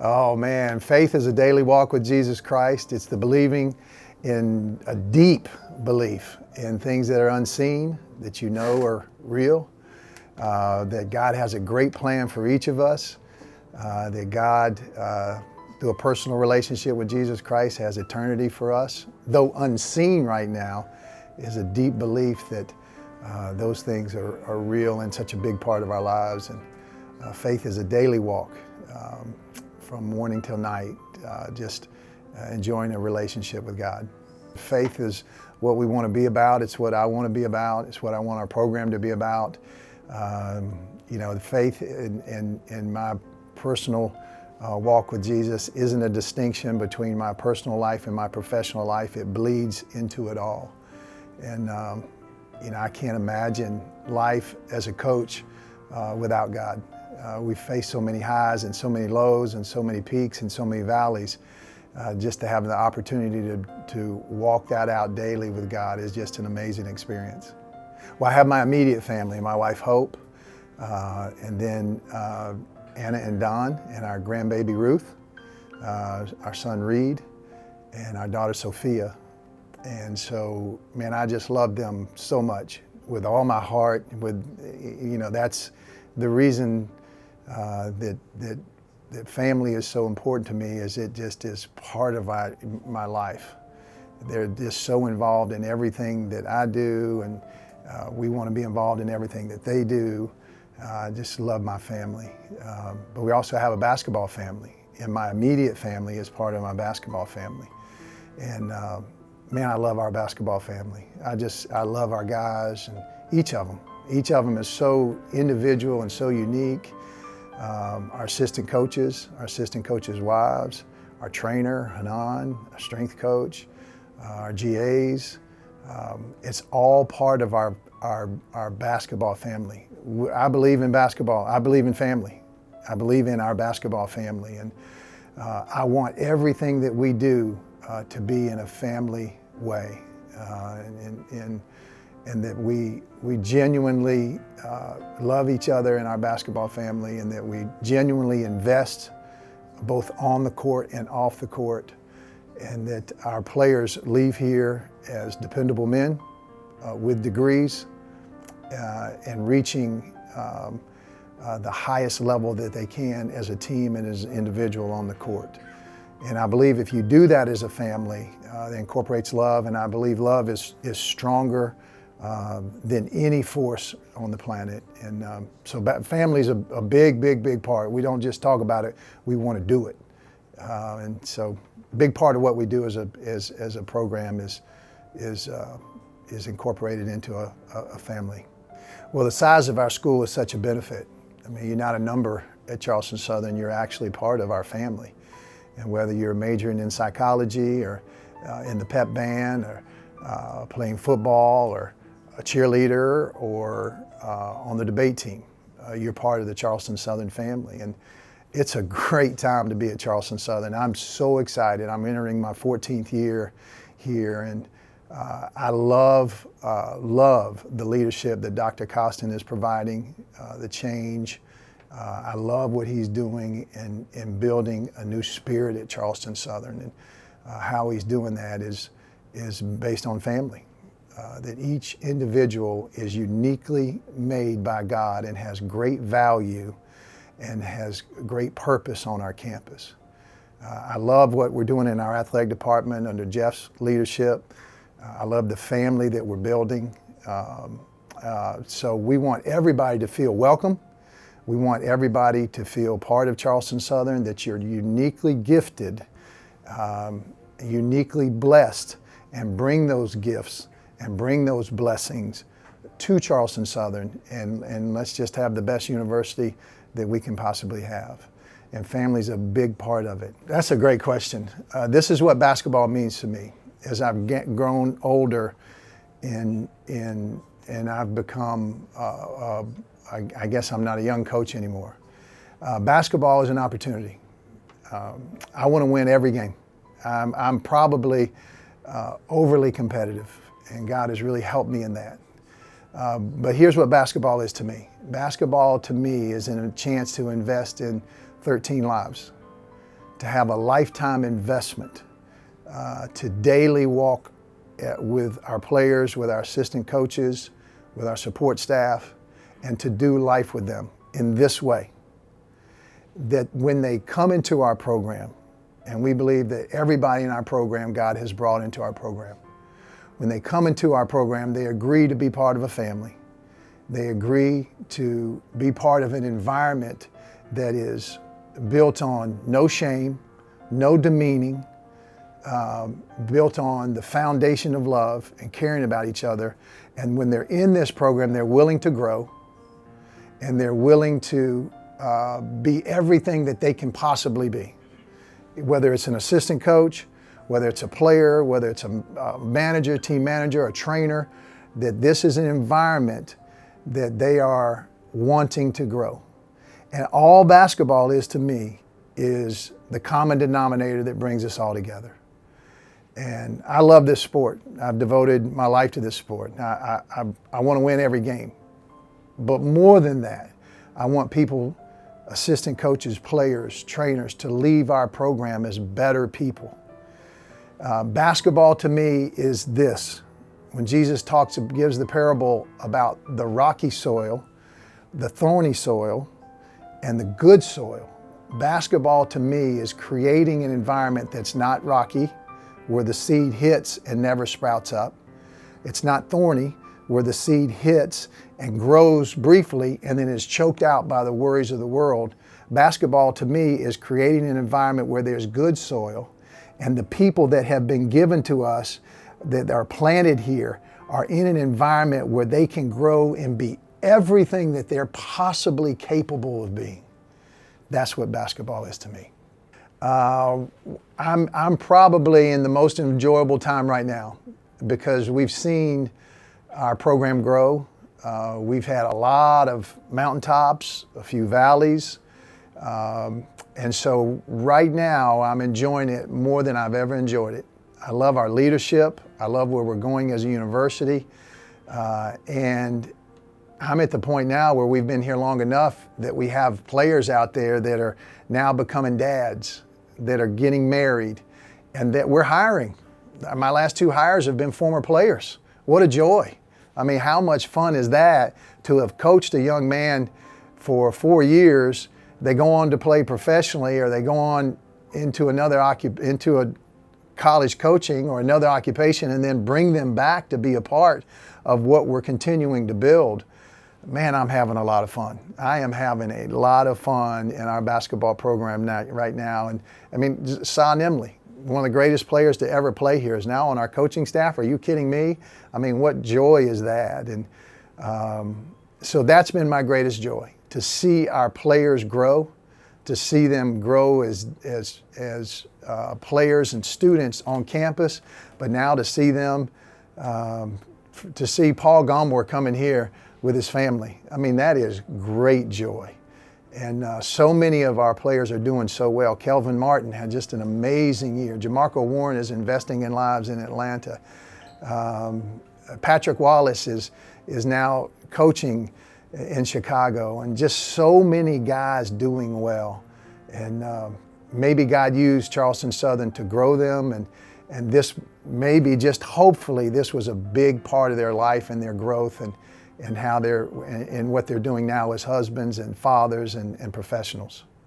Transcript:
Oh man, faith is a daily walk with Jesus Christ. It's the believing in a deep belief in things that are unseen, that you know are real, that God has a great plan for each of us, that God, through a personal relationship with Jesus Christ, has eternity for us. Though unseen right now, is a deep belief that those things are real and such a big part of our lives. And faith is a daily walk. From morning till night, just enjoying a relationship with God. Faith is what we want to be about. It's what I want to be about. It's what I want our program to be about. The faith in my personal walk with Jesus isn't a distinction between my personal life and my professional life. It bleeds into it all. And I can't imagine life as a coach without God. We face so many highs and so many lows and so many peaks and so many valleys. Just to have the opportunity to walk that out daily with God is just an amazing experience. Well, I have my immediate family, my wife Hope, and then Anna and Don, and our grandbaby Ruth, our son Reed, and our daughter Sophia. And so, man, I just love them so much with all my heart. That's the reason that family is so important to me, is it just is part of my life. They're just so involved in everything that I do, and we want to be involved in everything that they do. I just love my family. But we also have a basketball family, and my immediate family is part of my basketball family. And man, I love our basketball family. I love our guys, and each of them. Each of them is so individual and so unique. Our assistant coaches' wives, our trainer, Hanan, our strength coach, our GAs. It's all part of our basketball family. I believe in basketball. I believe in family. I believe in our basketball family. And I want everything that we do to be in a family way. And that we genuinely love each other in our basketball family, and that we genuinely invest both on the court and off the court, and that our players leave here as dependable men with degrees and reaching the highest level that they can as a team and as an individual on the court. And I believe if you do that as a family, that incorporates love, and I believe love is stronger than any force on the planet. And so family is a big part. We don't just talk about it, we want to do it. And so a big part of what we do as a program is incorporated into a family. Well, the size of our school is such a benefit. I mean, you're not a number at Charleston Southern, you're actually part of our family. And whether you're majoring in psychology or in the pep band or playing football or a cheerleader or on the debate team, you're part of the Charleston Southern family. And it's a great time to be at Charleston Southern. I'm so excited. I'm entering my 14th year here, and I love the leadership that Dr. Costin is providing, the change. I love what he's doing in building a new spirit at Charleston Southern, and how he's doing that is based on family. That each individual is uniquely made by God and has great value and has great purpose on our campus. I love what we're doing in our athletic department under Jeff's leadership. I love the family that we're building. So we want everybody to feel welcome. We want everybody to feel part of Charleston Southern, that you're uniquely gifted, uniquely blessed, and bring those gifts and bring those blessings to Charleston Southern, and let's just have the best university that we can possibly have. And family's a big part of it. That's a great question. This is what basketball means to me. As I've grown older and I've become, I guess I'm not a young coach anymore. Basketball is an opportunity. I want to win every game. I'm probably overly competitive, and God has really helped me in that. But here's what basketball is to me. Basketball to me is a chance to invest in 13 lives. to have a lifetime investment, to daily walk with our players, with our assistant coaches, with our support staff, and to do life with them in this way. That when they come into our program, and we believe that everybody in our program God has brought into our program, when they come into our program, they agree to be part of a family. They agree to be part of an environment that is built on no shame, no demeaning, built on the foundation of love and caring about each other. And when they're in this program, they're willing to grow, and they're willing to be everything that they can possibly be. Whether it's an assistant coach, whether it's a player, whether it's a manager, team manager, a trainer, that this is an environment that they are wanting to grow. And all basketball is to me is the common denominator that brings us all together. And I love this sport. I've devoted my life to this sport. I want to win every game. But more than that, I want people, assistant coaches, players, trainers, to leave our program as better people. Basketball to me is this. When Jesus gives the parable about the rocky soil, the thorny soil, and the good soil, basketball to me is creating an environment that's not rocky, where the seed hits and never sprouts up. It's not thorny, where the seed hits and grows briefly and then is choked out by the worries of the world. Basketball to me is creating an environment where there's good soil, and the people that have been given to us that are planted here are in an environment where they can grow and be everything that they're possibly capable of being. That's what basketball is to me. I'm probably in the most enjoyable time right now because we've seen our program grow. We've had a lot of mountaintops, a few valleys, and so right now I'm enjoying it more than I've ever enjoyed it. I love our leadership. I love where we're going as a university, and I'm at the point now where we've been here long enough that we have players out there that are now becoming dads, that are getting married, and that we're hiring. My last 2 hires have been former players. What a joy. I mean, how much fun is that to have coached a young man for 4 years, they go on to play professionally, or they go on into into a college coaching or another occupation, and then bring them back to be a part of what we're continuing to build. Man, I'm having a lot of fun. I am having a lot of fun in our basketball program right now. And I mean, Sa Nimley, one of the greatest players to ever play here, is now on our coaching staff. Are you kidding me? I mean, what joy is that? And so that's been my greatest joy, to see our players grow, to see them grow as players and students on campus, but now to see them, to see Paul Gomor coming here with his family. I mean, that is great joy. And so many of our players are doing so well. Kelvin Martin had just an amazing year. Jamarco Warren is investing in lives in Atlanta. Patrick Wallace is now coaching in Chicago, and just so many guys doing well. And maybe God used Charleston Southern to grow them, and this maybe, just hopefully, this was a big part of their life and their growth, and how and what they're doing now as husbands and fathers and professionals.